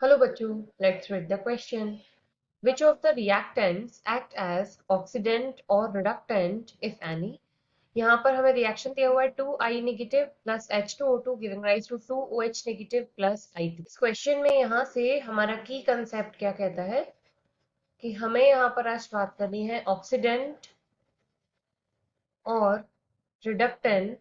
Hello बच्चों, let's read the question. Which of the reactants act as oxidant or reductant if any? यहाँ पर हमें reaction दिया हुआ है 2I negative plus H2O2 giving rise to 2OH negative plus I2। इस question में यहाँ से हमारा की कंसेप्ट क्या कहता है कि हमें यहाँ पर आज बात करनी है ऑक्सीडेंट और रिडक्टेंट।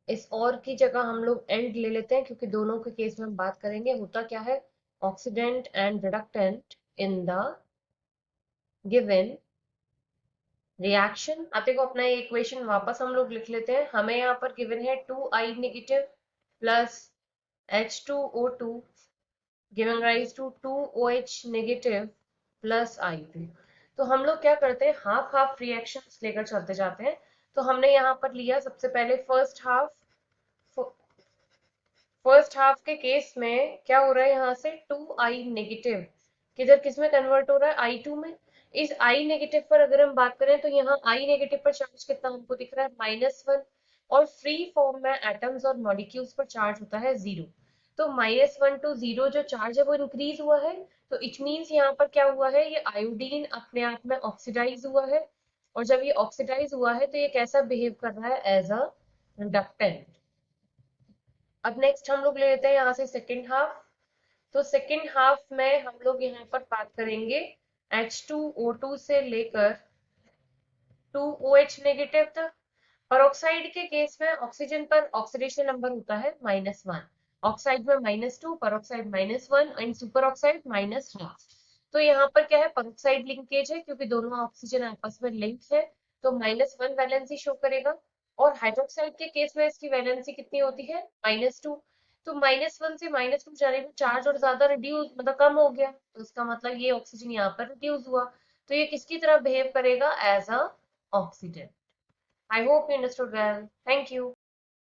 इस और की जगह हम लोग एंड ले लेते हैं क्योंकि दोनों के केस में हम बात करेंगे होता क्या है oxidant and reductant in the given reaction. अब देखो अपना ये इक्वेशन वापस हम लोग लिख लेते हैं। हमें यहाँ पर गिवन है 2I negative plus H2O2 giving rise to 2OH negative plus I2। तो हम लोग क्या करते हैं हाफ हाफ रिएक्शंस लेकर चलते जाते हैं। तो हमने यहाँ पर लिया सबसे पहले फर्स्ट हाफ के केस में क्या हो रहा है यहाँ से 2I नेगेटिव किधर किस में कन्वर्ट हो रहा है I2 में। इस I नेगेटिव पर अगर हम बात करें तो यहाँ I नेगेटिव पर चार्ज कितना हमको दिख रहा है -1 और फ्री फॉर्म में एटम्स और मॉलिक्यूल्स पर चार्ज होता है 0। तो -1 to 0 जो चार्ज है वो इंक्रीज हुआ है। तो इट मीन्स यहाँ पर क्या हुआ है ये आयोडीन अपने आप में ऑक्सीडाइज हुआ है। और जब ये ऑक्सीडाइज हुआ है तो ये कैसा बिहेव कर रहा है एज अ कंडक्टेंट। अब नेक्स्ट हम लोग ले लेते हैं यहाँ से सेकेंड हाफ। तो सेकेंड हाफ में हम लोग यहाँ पर बात करेंगे H2O2 से लेकर 2OH नेगेटिव तक। पेरोक्साइड के केस में ऑक्सीजन पर ऑक्सीडेशन नंबर होता है -1। ऑक्साइड में -2, पेरोक्साइड -1 एंड सुपर ऑक्साइड -1/2। तो यहाँ पर क्या है पेरोक्साइड लिंकेज है क्योंकि दोनों ऑक्सीजन आपस में लिंक है। तो -1 वैलेंसी शो करेगा। और हाइड्रोक्साइड के केस में इसकी वैलेंसी कितनी होती है -2। तो -1 से -2 जाने में चार्ज और ज्यादा रिड्यूस मतलब कम हो गया। तो इसका मतलब ये ऑक्सीजन यहाँ पर रिड्यूस हुआ। तो ये किसकी तरह बिहेव करेगा as a oxidant. I hope you understood well. Thank you.